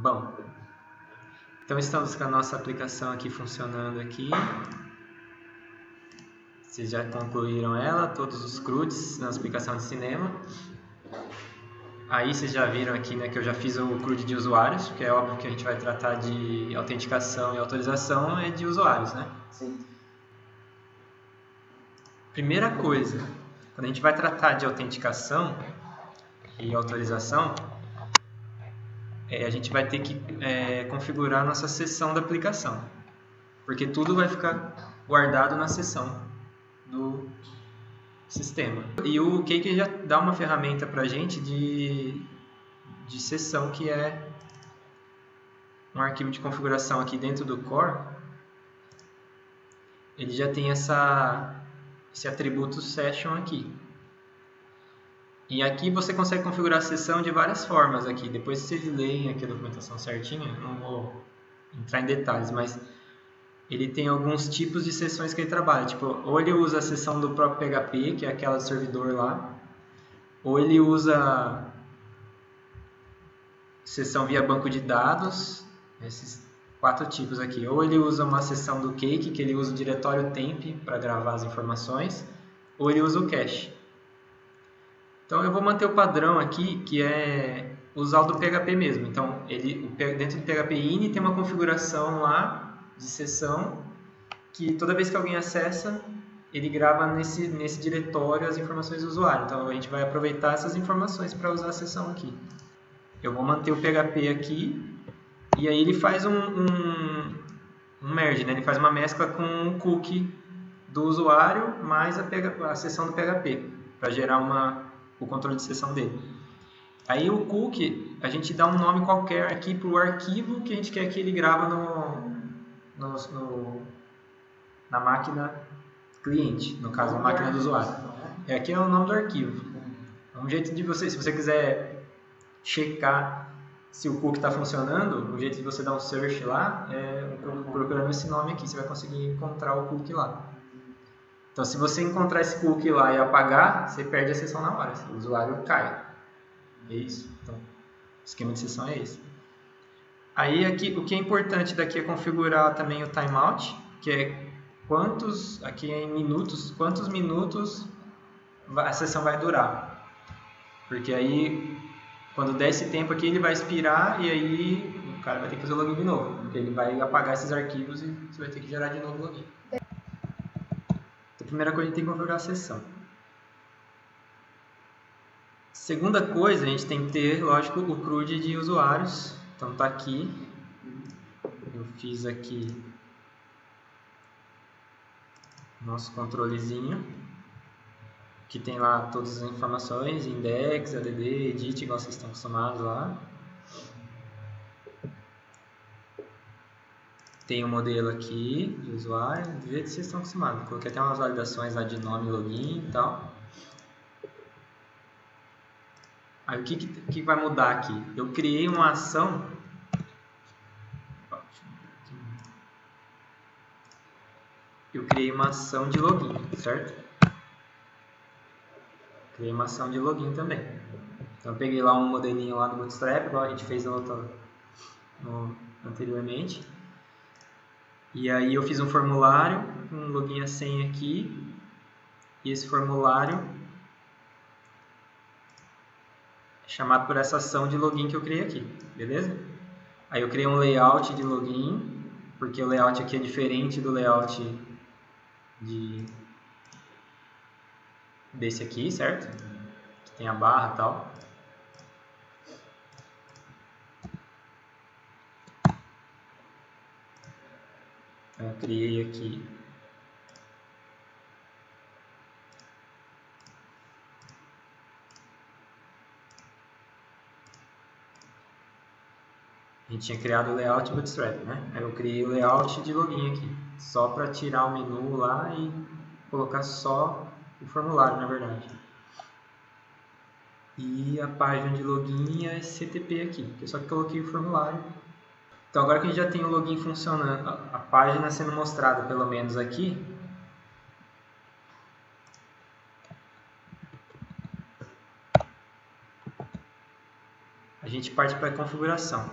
Bom, então estamos com a nossa aplicação aqui funcionando aqui. Vocês já concluíram ela, todos os CRUDs na aplicação de cinema. Aí vocês já viram aqui, né, que eu já fiz o CRUD de usuários, que é óbvio que a gente vai tratar de autenticação e autorização é de usuários, né? Sim. Primeira coisa, quando a gente vai tratar de autenticação e autorização, a gente vai ter que configurar a nossa seção da aplicação, porque tudo vai ficar guardado na seção do sistema. E o Cake já dá uma ferramenta para a gente de seção, que é um arquivo de configuração aqui dentro do core. Ele já tem esse atributo session aqui. E aqui você consegue configurar a sessão de várias formas aqui. Depois vocês leem aqui a documentação certinha, não vou entrar em detalhes, mas ele tem alguns tipos de sessões que ele trabalha. Tipo, ou ele usa a sessão do próprio PHP, que é aquela do servidor lá, ou ele usa sessão via banco de dados, esses 4 tipos aqui. Ou ele usa uma sessão do Cake, que ele usa o diretório temp para gravar as informações, ou ele usa o cache. Então eu vou manter o padrão aqui, que é usar o do PHP mesmo. Então dentro do PHP ini tem uma configuração lá de sessão, que toda vez que alguém acessa, ele grava nesse diretório as informações do usuário. Então a gente vai aproveitar essas informações para usar a sessão aqui. Eu vou manter o PHP aqui, e aí ele faz um merge, né? Ele faz uma mescla com o cookie do usuário mais a sessão do PHP, para gerar o controle de sessão dele. Aí o cookie, a gente dá um nome qualquer aqui para o arquivo que a gente quer que ele grava na máquina cliente, no caso, na máquina do usuário. Aqui é o nome do arquivo. É um jeito de você, se você quiser checar se o cookie está funcionando, o jeito de você dar um search lá é procurando esse nome aqui, você vai conseguir encontrar o cookie lá. Então, se você encontrar esse cookie lá e apagar, você perde a sessão na hora, o usuário cai. É isso. Então, o esquema de sessão é esse. Aí, aqui, o que é importante daqui é configurar também o timeout, que é aqui em minutos, quantos minutos a sessão vai durar. Porque aí, quando der esse tempo aqui, ele vai expirar e aí o cara vai ter que fazer o login de novo. Porque ele vai apagar esses arquivos e você vai ter que gerar de novo o login. A primeira coisa, a gente tem que configurar a sessão. Segunda coisa, a gente tem que ter, lógico, o CRUD de usuários. Então tá aqui. Eu fiz aqui nosso controlezinho, que tem lá todas as informações, index, add, edit, igual vocês estão acostumados lá. Tem o modelo aqui de usuário, do jeito que vocês estão acostumados. Coloquei até umas validações lá de nome, login e tal. Aí o que vai mudar aqui? Eu criei uma ação. Eu criei uma ação de login, certo? Criei uma ação de login também. Então eu peguei lá um modelinho lá do Bootstrap, igual a gente fez anteriormente. E aí eu fiz um formulário, um login e a senha aqui. E esse formulário é chamado por essa ação de login que eu criei aqui, beleza? Aí eu criei um layout de login, porque o layout aqui é diferente do layout desse aqui, certo? Que tem a barra e tal. Eu criei aqui. A gente tinha criado o layout Bootstrap, né? Aí eu criei o layout de login aqui, só para tirar o menu lá e colocar só o formulário, na verdade. E a página de login é esse CTP aqui, que eu só coloquei o formulário. Então agora que a gente já tem o login funcionando, a página sendo mostrada pelo menos aqui, a gente parte para a configuração.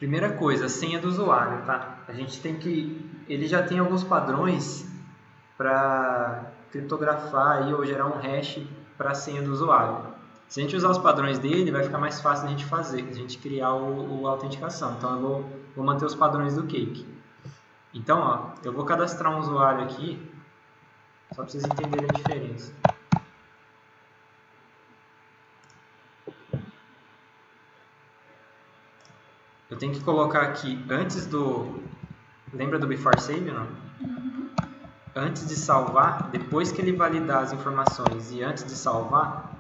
Primeira coisa, a senha do usuário, tá? A gente tem que... Ele já tem alguns padrões para criptografar aí, ou gerar um hash para a senha do usuário. Se a gente usar os padrões dele, vai ficar mais fácil a gente fazer, a gente criar a autenticação. Então eu vou manter os padrões do Cake. Então, ó, eu vou cadastrar um usuário aqui, só para vocês entenderem a diferença. Eu tenho que colocar aqui antes do... Lembra do before save, não? Antes de salvar, depois que ele validar as informações e antes de salvar,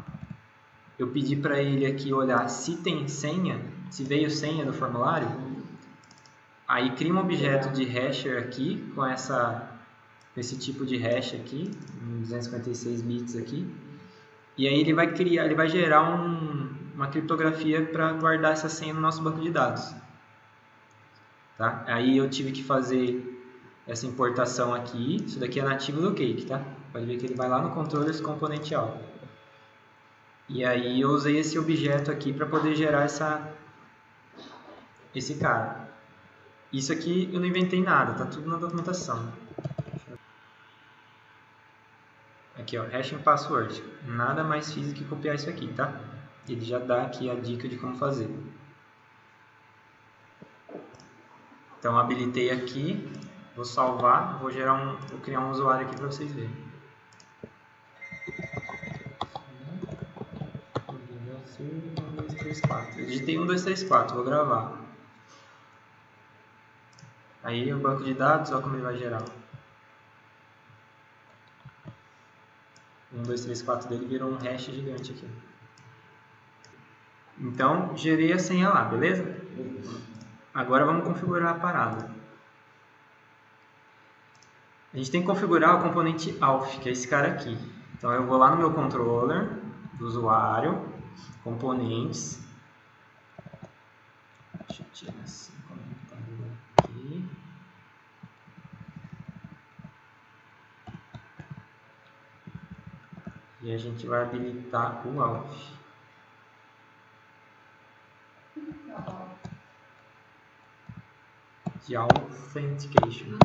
eu pedi para ele aqui olhar se tem senha, se veio senha do formulário. Aí cria um objeto de hasher aqui com esse tipo de hash aqui, 256 bits aqui. E aí ele vai gerar uma criptografia para guardar essa senha no nosso banco de dados. Tá? Aí eu tive que fazer essa importação aqui. Isso daqui é nativo do Cake, tá? Pode ver que ele vai lá no controllers componente alvo. E aí eu usei esse objeto aqui para poder gerar esse cara. Isso aqui eu não inventei nada, tá tudo na documentação. Aqui, ó, hashing password. Nada mais fiz do que copiar isso aqui, tá? Ele já dá aqui a dica de como fazer. Então, habilitei aqui, vou salvar, vou criar um usuário aqui para vocês verem. Eu digitei 1234, vou gravar. Aí o banco de dados, olha como ele vai gerar. 1234 dele virou um hash gigante aqui. Então, gerei a senha lá, beleza? Agora vamos configurar a parada. A gente tem que configurar o componente auth, que é esse cara aqui. Então eu vou lá no meu controller do usuário, componentes. Deixa eu tirar esse comentário aqui. E a gente vai habilitar o auth. De authentication.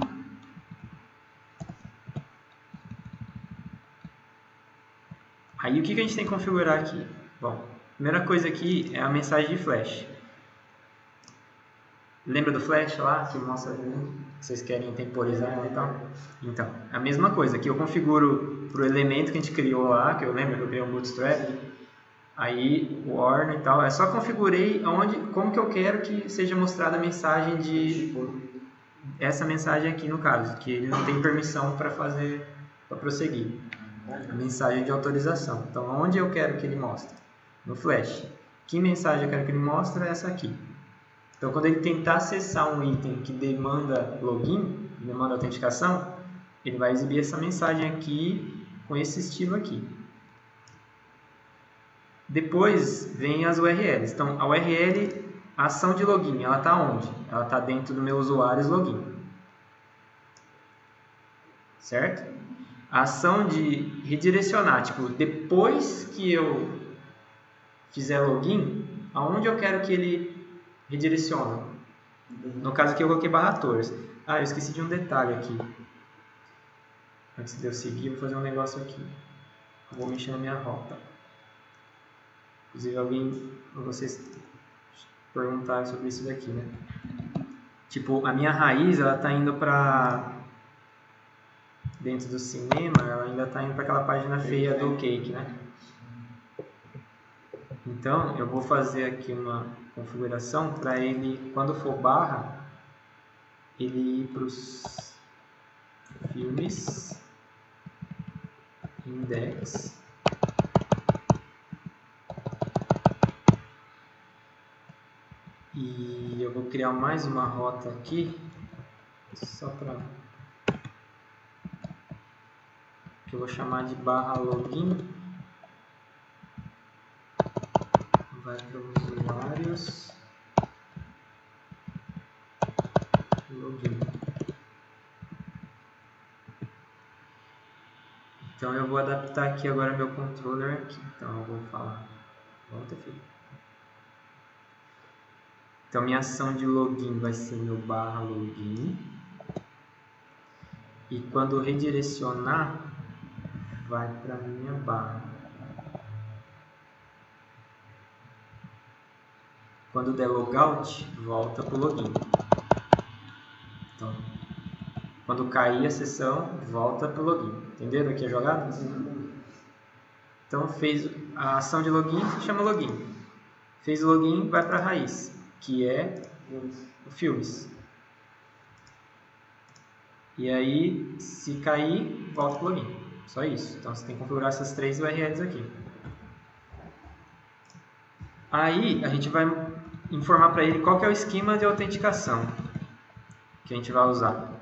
Aí o que a gente tem que configurar aqui? Bom, a primeira coisa aqui é a mensagem de flash. Lembra do flash lá que mostra que vocês querem temporizar e tal? Então, a mesma coisa. Aqui eu configuro para o elemento que a gente criou lá, que eu lembro que eu criei um bootstrap. Aí o OR e tal. Eu só configurei como que eu quero que seja mostrada a mensagem essa mensagem aqui no caso, que ele não tem permissão para prosseguir. A mensagem de autorização. Então, onde eu quero que ele mostre? No flash. Que mensagem eu quero que ele mostre? É essa aqui. Então, quando ele tentar acessar um item que demanda login, demanda autenticação, ele vai exibir essa mensagem aqui com esse estilo aqui. Depois vem as URLs. Então, a URL, a ação de login, ela está onde? Ela está dentro do meu usuário login. Certo? A ação de redirecionar, tipo, depois que eu fizer login, aonde eu quero que ele redirecione? No caso aqui eu coloquei /torres. Ah, eu esqueci de um detalhe aqui. Antes de eu seguir, eu vou fazer um negócio aqui. Eu vou mexer na minha rota. Inclusive, vocês perguntaram sobre isso daqui, né? Tipo, a minha raiz, ela tá indo para dentro do cinema, ela ainda tá indo para aquela página feia do Cake, né? Então, eu vou fazer aqui uma configuração para ele, quando for barra, ele ir para os filmes, index, e eu vou criar mais uma rota aqui, só para que eu vou chamar de /login, vai para os usuários, login. Então eu vou adaptar aqui agora meu controller aqui. Então eu vou falar, volta filho. Então, minha ação de login vai ser meu /login. E quando redirecionar, vai para minha barra. Quando der logout, volta para o login. Então, quando cair a sessão, volta para o login. Entenderam aqui a jogada? Então, fez a ação de login, se chama login. Fez o login, vai para a raiz, que é o filmes. E aí, se cair, volta para o login. Só isso. Então, você tem que configurar essas 3 URLs aqui. Aí, a gente vai informar para ele qual que é o esquema de autenticação que a gente vai usar.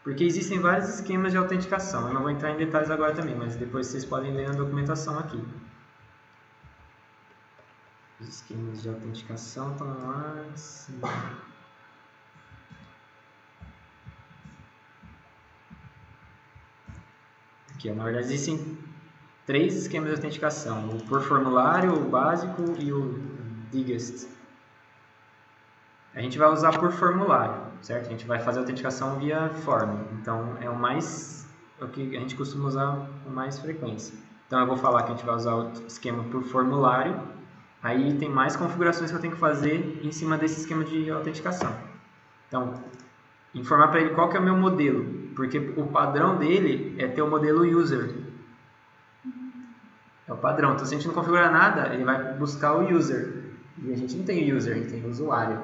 Porque existem vários esquemas de autenticação. Eu não vou entrar em detalhes agora também, mas depois vocês podem ler na documentação aqui. Os esquemas de autenticação estão lá em cima. Aqui, na verdade, existem 3 esquemas de autenticação. O por formulário, o básico e o biggest. A gente vai usar por formulário, certo? A gente vai fazer a autenticação via form. Então, é o que a gente costuma usar com mais frequência. Então, eu vou falar que a gente vai usar o esquema por formulário. Aí, tem mais configurações que eu tenho que fazer em cima desse esquema de autenticação. Então, informar para ele qual que é o meu modelo. Porque o padrão dele é ter o modelo user. É o padrão. Então, se a gente não configurar nada, ele vai buscar o user. E a gente não tem o user, a gente tem o usuário.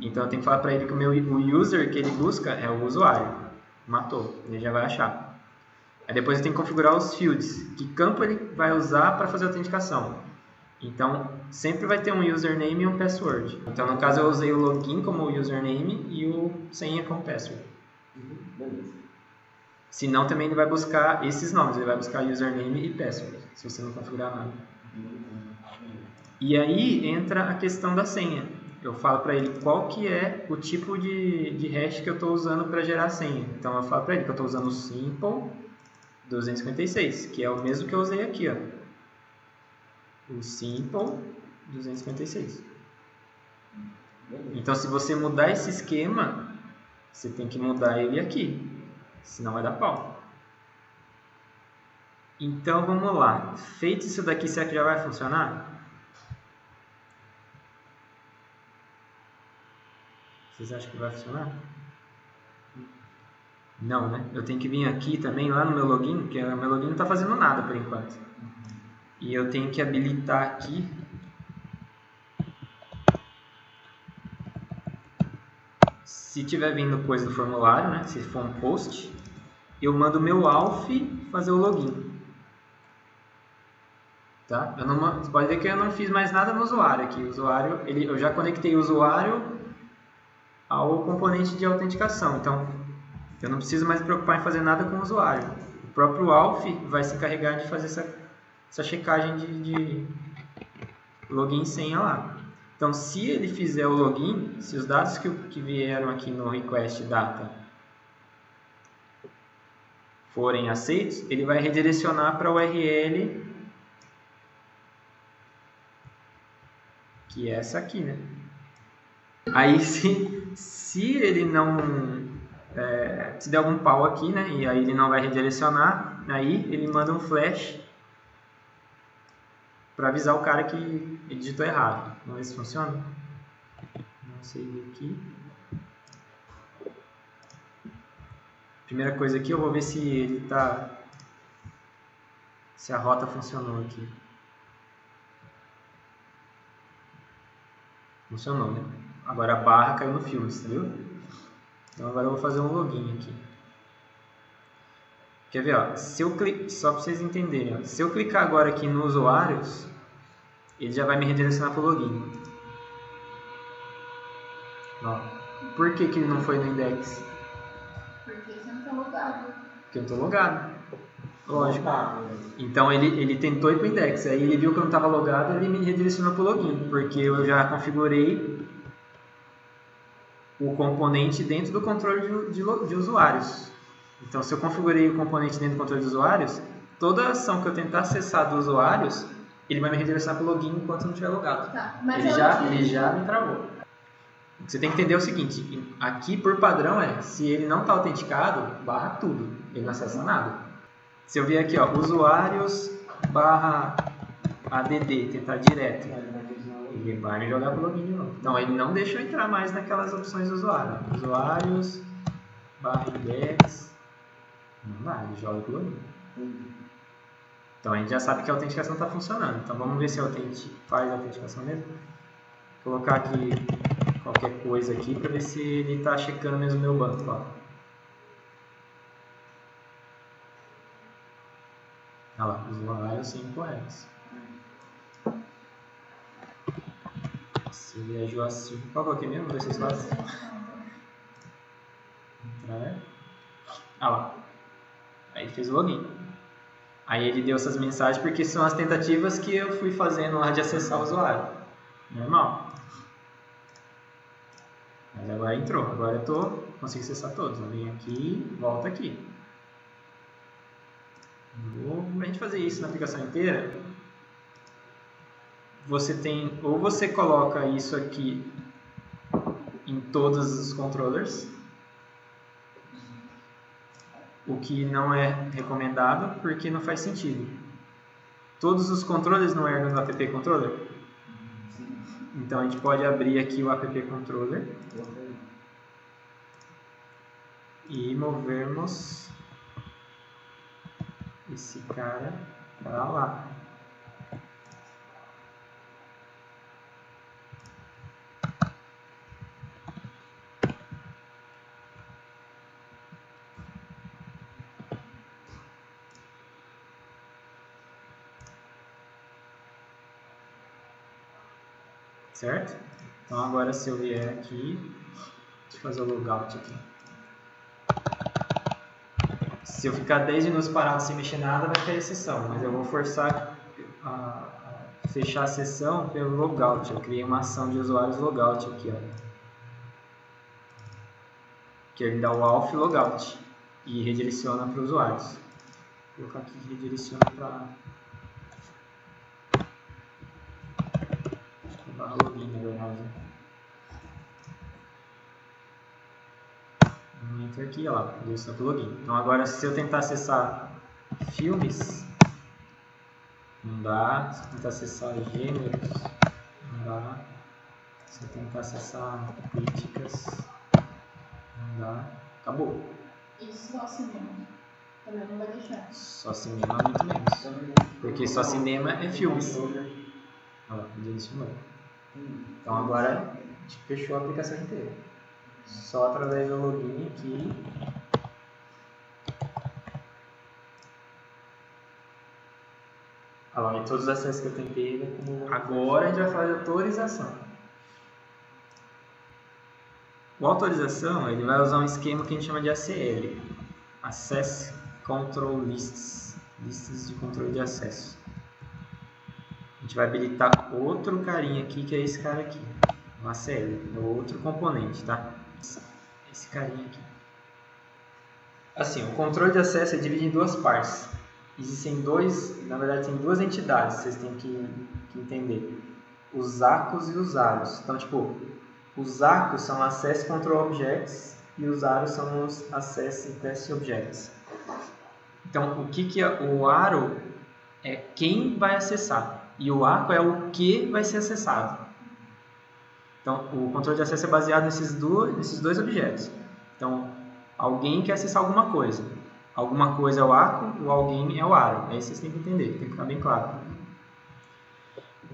Então, eu tenho que falar para ele que o user que ele busca é o usuário. Matou. Ele já vai achar. Aí depois eu tenho que configurar os fields. Que campo ele vai usar para fazer a autenticação. Então, sempre vai ter um username e um password. Então, no caso, eu usei o login como username e o senha como password. Se não, também ele vai buscar esses nomes. Ele vai buscar username e password, se você não configurar nada. E aí entra a questão da senha. Eu falo para ele qual que é o tipo de hash que eu estou usando para gerar a senha. Então, eu falo para ele que eu estou usando o simple 256, que é o mesmo que eu usei aqui, ó. O simple 256. Então, se você mudar esse esquema, você tem que mudar ele aqui, senão vai dar pau. Então, vamos lá. Feito isso daqui, será que já vai funcionar? Vocês acham que vai funcionar? Não, né? Eu tenho que vir aqui também, lá no meu login, porque o meu login não está fazendo nada por enquanto. E eu tenho que habilitar aqui se tiver vindo coisa do formulário, né? Se for um post, eu mando o meu auth fazer o login. Tá? Você pode ver que eu não fiz mais nada no usuário aqui. O usuário, eu já conectei o usuário ao componente de autenticação. Então, eu não preciso mais me preocupar em fazer nada com o usuário. O próprio auth vai se encarregar de fazer essa checagem de login e senha lá. Então, se ele fizer o login, se os dados que vieram aqui no request data forem aceitos, ele vai redirecionar para a URL, que é essa aqui, né? Aí, se ele não... se der algum pau aqui, né? E aí ele não vai redirecionar, aí ele manda um flash para avisar o cara que ele digitou errado. Vamos ver se funciona. Não sei aqui. Primeira coisa aqui, eu vou ver se ele tá... se a rota funcionou aqui. Funcionou, né? Agora a barra caiu no Filmes, entendeu? Então agora eu vou fazer um login aqui. Quer ver, ó? Se eu só para vocês entenderem, ó. Se eu clicar agora aqui no usuários, ele já vai me redirecionar para o login. Ó. Por que ele não foi no index? Porque você não está logado. Porque eu não estou logado. Lógico. Então ele tentou ir para o index, aí ele viu que eu não estava logado, ele me redirecionou para o login, porque eu já configurei o componente dentro do controle de usuários. Então, se eu configurei o componente dentro do controle de usuários, toda ação que eu tentar acessar dos usuários, ele vai me redirecionar para o login enquanto eu não estiver logado. Tá, mas ele já me travou. O que você tem que entender é o seguinte, aqui por padrão se ele não está autenticado, barra tudo, ele não acessa nada. Se eu vier aqui, ó, usuários barra add, tentar direto, ele vai me jogar pro login de novo. Então ele não deixa eu entrar mais naquelas opções do usuário. Usuários barra index, não dá, ele joga pro login. Então a gente já sabe que a autenticação está funcionando. Então vamos ver se faz a autenticação mesmo. Vou colocar aqui qualquer coisa aqui para ver se ele está checando mesmo o meu banco. Ó. Olha lá, usuário 5 horas. Se ele é Joacir. Qual que é aqui mesmo? 264? Entrar. Ah lá. Aí fez o login. Aí ele deu essas mensagens porque são as tentativas que eu fui fazendo lá de acessar o usuário. Normal. Mas agora entrou. Agora eu consigo acessar todos. Eu venho aqui, volto aqui. Para a gente fazer isso na aplicação inteira, você coloca isso aqui em todos os controllers, o que não é recomendado porque não faz sentido. Todos os controllers não herdam do app controller. Então a gente pode abrir aqui o app controller e movermos esse cara para lá. Certo? Então agora se eu vier aqui, deixa eu fazer o logout aqui. Se eu ficar 10 minutos parado sem mexer nada, vai ter exceção, mas eu vou forçar a fechar a sessão pelo logout. Eu criei uma ação de usuários logout aqui, ó. Que ele dá o auth logout e redireciona para os usuários. Vou colocar aqui redireciona para login, na verdade. Enter aqui, ó lá, redireciona para o login. Então agora se eu tentar acessar filmes, não dá. Se eu tentar acessar gêneros, não dá. Se eu tentar acessar críticas, não dá. Acabou. E só cinema? Também não vai deixar. Só cinema muito menos. Porque só cinema é filmes. Olha lá, direcionou. Então agora a gente fechou a aplicação inteira. Só através do login aqui. Olha lá, e todos os acessos que eu tentei. Agora a gente vai falar de autorização. O autorização ele vai usar um esquema que a gente chama de ACL. Access Control Lists. Listas de controle de acesso. A gente vai habilitar outro carinha aqui, que é esse cara aqui. Um ACL, é outro componente, tá? Esse carinha aqui. Assim, o controle de acesso é dividido em duas partes. Existem na verdade tem duas entidades, vocês têm que entender. Os ACOs e os AROs. Então, tipo, os ACOs são Access Control Objects e os AROs são os Access Test Objects. Então, o que é o ARO é quem vai acessar e o ACO é o que vai ser acessado. Então, o controle de acesso é baseado nesses dois objetos. Então, alguém quer acessar alguma coisa. Alguma coisa é o ACO, o alguém é o ARO. Aí vocês têm que entender, tem que ficar bem claro.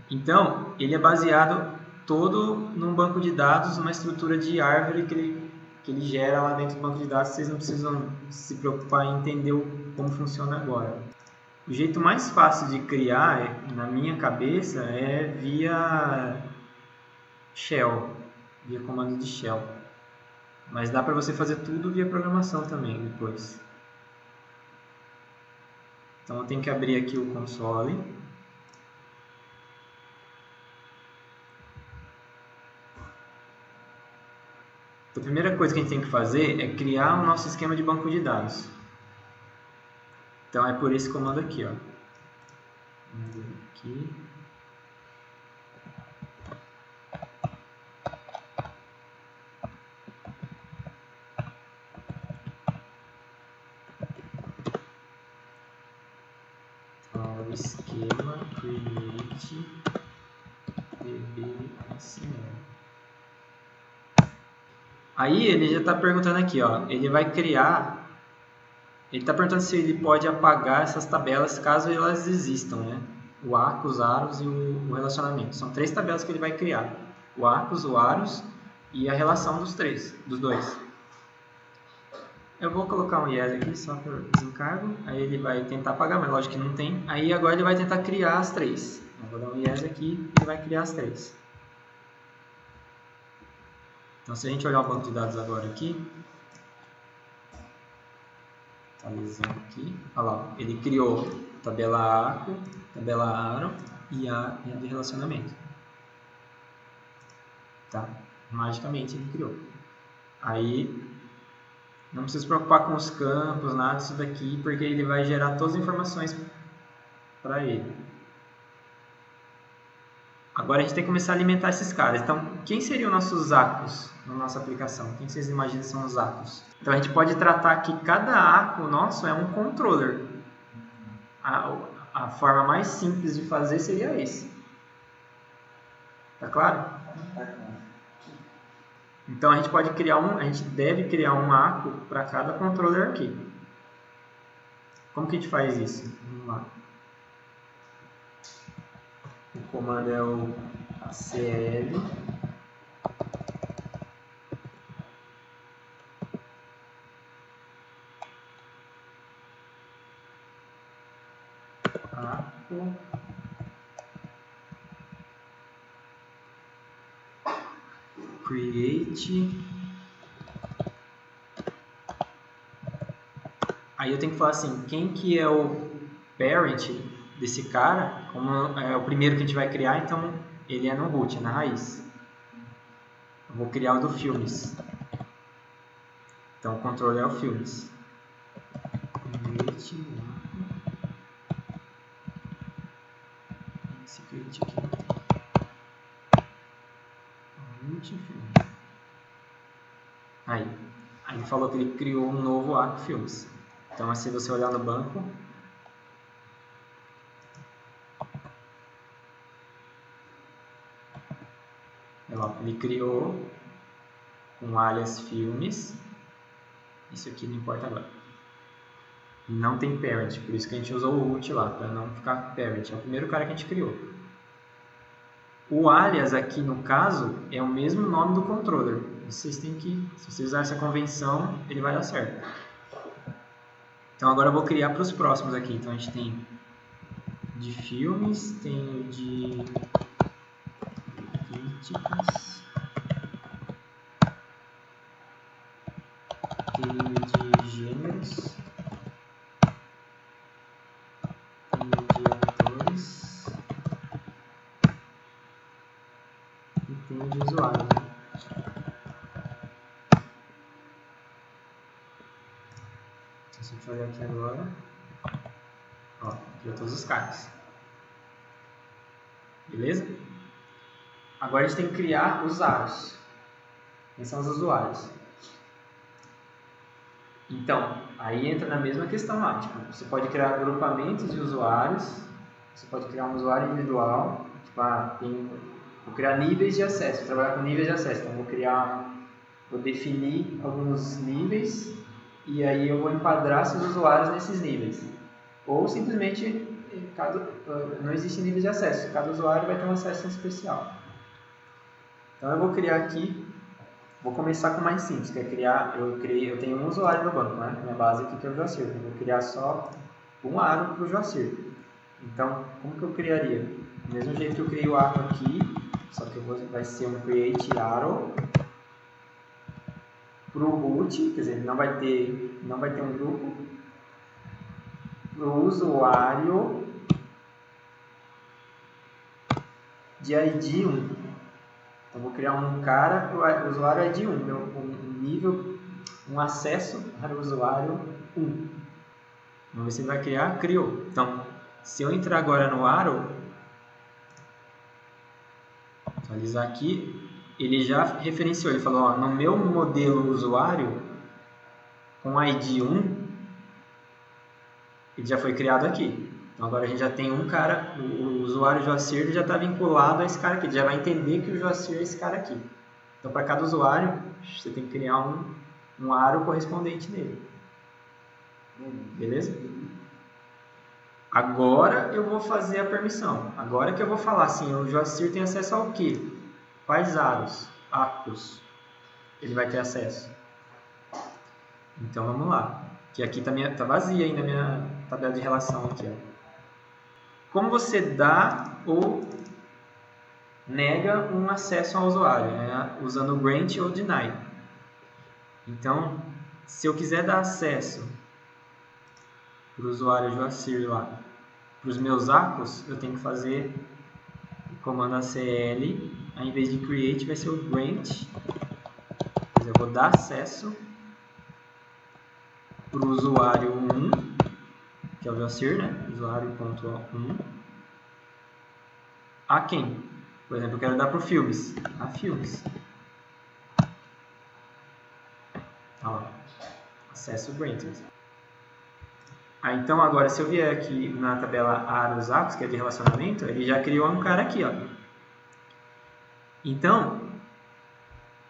Então, ele é baseado todo num banco de dados, uma estrutura de árvore que ele gera lá dentro do banco de dados. Vocês não precisam se preocupar em entender como funciona agora. O jeito mais fácil de criar, na minha cabeça, é via shell, via comando de shell. Mas dá para você fazer tudo via programação também depois. Então eu tenho que abrir aqui o console. Então, a primeira coisa que a gente tem que fazer é criar o nosso esquema de banco de dados. Então é por esse comando aqui, ó. Aqui. esquema create DBSL. Aí ele já está perguntando aqui, ó, ele vai criar, ele está perguntando se ele pode apagar essas tabelas caso elas existam, né? O arco, os aros e o relacionamento. São 3 tabelas que ele vai criar. O arcos, o aros e a relação dos dois. Eu vou colocar um yes aqui só para desencargo. Aí ele vai tentar apagar, mas lógico que não tem. Aí agora ele vai tentar criar as 3. Eu vou dar um yes aqui e ele vai criar as 3. Então se a gente olhar o banco de dados agora aqui, atualizando aqui, olha lá, ele criou tabela arco, tabela aro e a de relacionamento. Tá? Magicamente ele criou. Aí não precisa se preocupar com os campos, nada disso daqui, porque ele vai gerar todas as informações para ele. Agora a gente tem que começar a alimentar esses caras. Então, quem seriam nossos arcos na nossa aplicação? Quem vocês imaginam são os arcos? Então a gente pode tratar que cada arco nosso é um controller. A forma mais simples de fazer seria esse. Tá claro? Então a gente pode criar a gente deve criar um arco para cada controller aqui. Como que a gente faz isso? Vamos lá. O comando é o acl arco create. Aí eu tenho que falar assim, quem que é o parent desse cara? Como é o primeiro que a gente vai criar, então ele é no root, é na raiz. Eu vou criar o do filmes. Então o controle é o filmes. Create esse create aqui. Aí ele falou que ele criou um novo arco filmes. Então, se você olhar no banco, ele criou um alias filmes. Isso aqui não importa agora. E não tem parent, por isso que a gente usou o root lá, para não ficar parent. É o primeiro cara que a gente criou. O alias aqui, no caso, é o mesmo nome do controller. Vocês têm que, se vocês usarem essa convenção, ele vai dar certo. Então agora eu vou criar para os próximos aqui. Então a gente tem de filmes, tem o de críticas, tem o de gêneros, tem o de atores e tem o de usuário. Se a gente olhar aqui agora, ó, criou todos os caras. Beleza? Agora a gente tem que criar os aros. Quem são os usuários? Então, aí entra na mesma questão lá. Tipo, você pode criar agrupamentos de usuários. Você pode criar um usuário individual. Tipo, vou criar níveis de acesso. Vou trabalhar com níveis de acesso. Então, vou definir alguns níveis. E aí eu vou enquadrar seus usuários nesses níveis. Ou simplesmente, não existe nível de acesso. Cada usuário vai ter um acesso especial. Então eu vou criar aqui, vou começar com o mais simples, que é criar, eu tenho um usuário no banco, né? Minha base aqui que é o Joacir. Eu vou criar só um aro para o Joacir. Então, como que eu criaria? Do mesmo jeito que eu criei o aro aqui, só que vai ser um create arrow para o root, quer dizer, não vai ter um grupo, para o usuário de ID 1. Então, vou criar um cara para o usuário ID 1, um acesso para o usuário 1. Vamos ver se ele vai criar. Criou. Então, se eu entrar agora no arrow, atualizar aqui, ele já referenciou, ele falou, ó, no meu modelo usuário, com ID 1, ele já foi criado aqui. Então agora a gente já tem um cara, o usuário Joacir ele já está vinculado a esse cara aqui, ele já vai entender que o Joacir é esse cara aqui. Então para cada usuário, você tem que criar um aro correspondente nele. Beleza? Agora eu vou fazer a permissão. Agora que eu vou falar assim, o Joacir tem acesso ao quê? Quais aros? Actos. Ele vai ter acesso. Então vamos lá. Que aqui tá vazia ainda a minha tabela de relação aqui. Ó. Como você dá ou nega um acesso ao usuário, né? Usando o grant ou deny. Então, se eu quiser dar acesso para o usuário Joacir lá, para os meus acos, eu tenho que fazer o comando ACL, ao invés de create vai ser o grant, eu vou dar acesso para o usuário 1, que é o Joacir, né? Usuário.1, a quem? Por exemplo, eu quero dar para o Filmes, a Filmes. Olha lá, acesso granted. Então agora, se eu vier aqui na tabela aros acos, que é de relacionamento, ele já criou um cara aqui, ó. Então,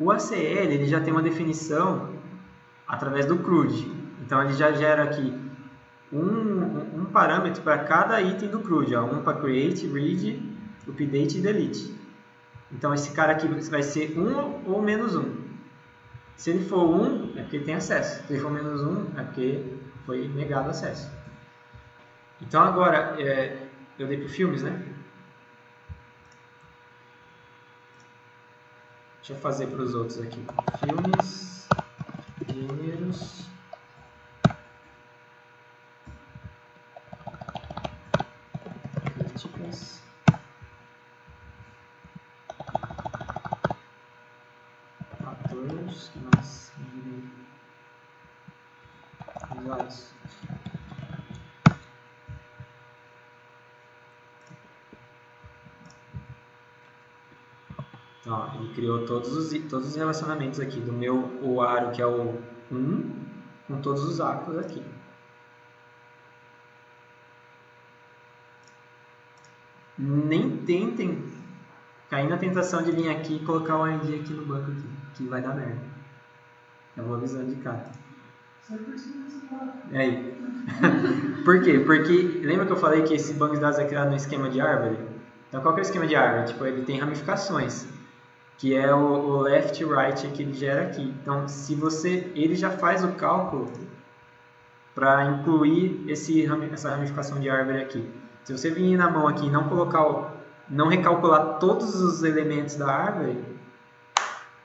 o ACL ele já tem uma definição através do CRUD. Então ele já gera aqui um parâmetro para cada item do CRUD, ó. Um para create, read, update e delete. Então esse cara aqui vai ser 1 ou menos 1. Se ele for 1, é porque ele tem acesso. Se ele for menos 1, é porque foi negado acesso. Então agora, eu dei para Filmes, né? Deixa eu fazer para os outros aqui. Filmes, gêneros, críticas, atores, que mais? Usuários. Ó, ele criou todos os relacionamentos aqui do meu aro, que é o 1, com todos os arcos aqui. Nem tentem cair na tentação de vir aqui e colocar o ID aqui no banco aqui, que vai dar merda. Eu vou avisando de cara. É aí. Por quê? Porque lembra que eu falei que esse banco de dados é criado no esquema de árvore? Então qual que é o esquema de árvore? Tipo, ele tem ramificações, que é o left e right que ele gera aqui. Então, ele já faz o cálculo para incluir essa ramificação de árvore aqui. Se você vir na mão aqui e não recalcular todos os elementos da árvore,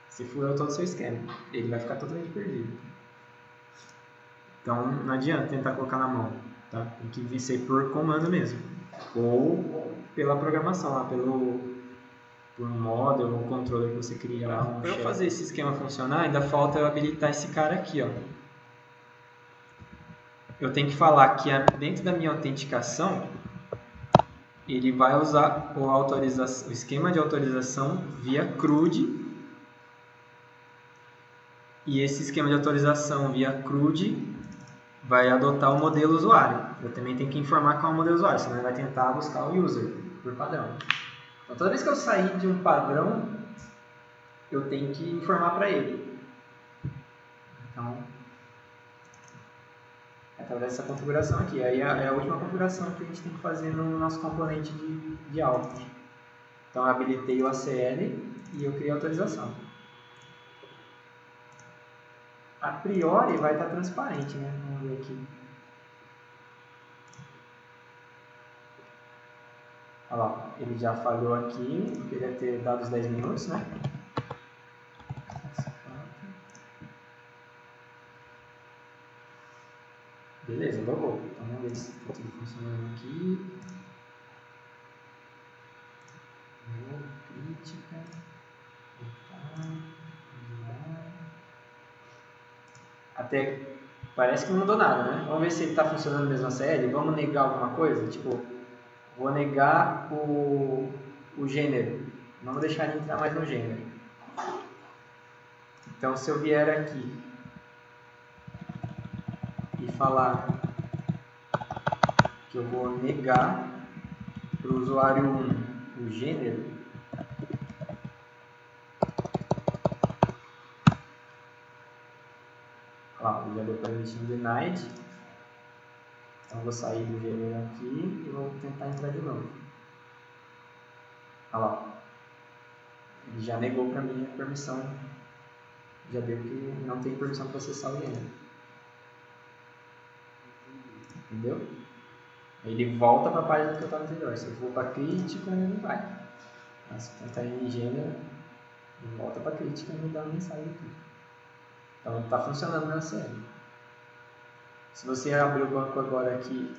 você furou todo o seu esquema. Ele vai ficar totalmente perdido. Então, não adianta tentar colocar na mão. Tá? Tem que ser por comando mesmo. Ou pela programação, lá, por um model, um controller que você cria lá. Para eu fazer esse esquema funcionar, ainda falta eu habilitar esse cara aqui. Ó. Eu tenho que falar que dentro da minha autenticação, ele vai usar o esquema de autorização via CRUD. E esse esquema de autorização via CRUD vai adotar o modelo usuário. Eu também tenho que informar qual é o modelo usuário, senão ele vai tentar buscar o user por padrão. Então, toda vez que eu sair de um padrão, eu tenho que informar para ele. Então, é através dessa configuração aqui. Aí é a última configuração que a gente tem que fazer no nosso componente de output. Então, eu habilitei o ACL e eu criei a autorização. A priori vai estar transparente, né? Vamos ver aqui. Olha lá, ele já falhou aqui, porque deve ter dado os 10 minutos, né? Beleza, logou. Então vamos ver se está tudo funcionando aqui. Crítica. Até parece que não mudou nada, né? Vamos ver se ele está funcionando mesmo a série. Vamos negar alguma coisa? Tipo, vou negar o gênero. Não vou deixar ele entrar mais no gênero. Então, se eu vier aqui e falar que eu vou negar para o usuário 1 o gênero. Ó, já deu permission denied. Então, eu vou sair do gênero aqui e vou tentar entrar de novo. Olha lá. Ele já negou para mim a permissão. Já deu que não tem permissão para acessar o gênero. Entendeu? Ele volta para a página que eu estava anterior. Se eu for para crítica, ele não vai. Mas se eu tentar em gênero, ele volta para crítica e me dá uma mensagem aqui. Então está funcionando na série. Se você abrir o banco agora aqui,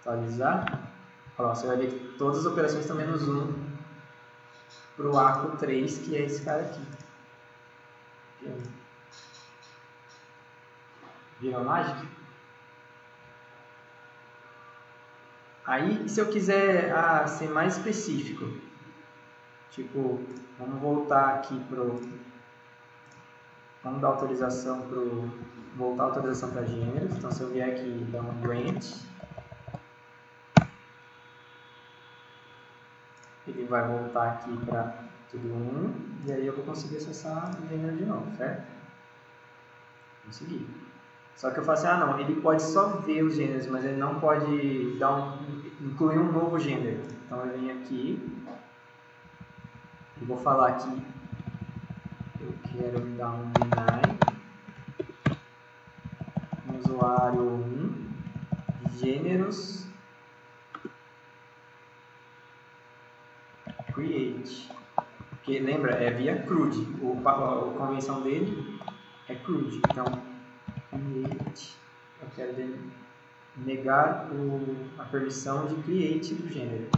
atualizar, ó, você vai ver que todas as operações estão menos 1 para o arco 3, que é esse cara aqui. Viram a mágica? Aí, se eu quiser ser mais específico, tipo, vamos voltar aqui vamos dar autorização voltar a autorização para gêneros. Então, se eu vier aqui e dar um grant, ele vai voltar aqui para tudo 1, e aí eu vou conseguir acessar o gênero de novo, certo? Consegui. Só que eu falo assim, não, ele pode só ver os gêneros, mas ele não pode incluir um novo gênero. Então eu venho aqui e vou falar que eu quero dar um deny no usuário 1, gêneros create. Porque lembra, é via CRUD. A convenção dele é CRUD. Então, create, eu quero negar a permissão de create do gênero.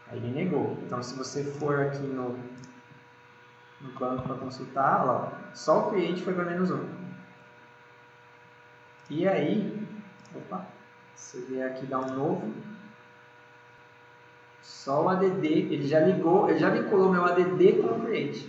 Aí ele negou. Então, se você for aqui no banco para consultar, ó, só o create foi para menos 1. E aí, você vier aqui dar um novo, só o ADD, ele já vinculou meu ADD com o create.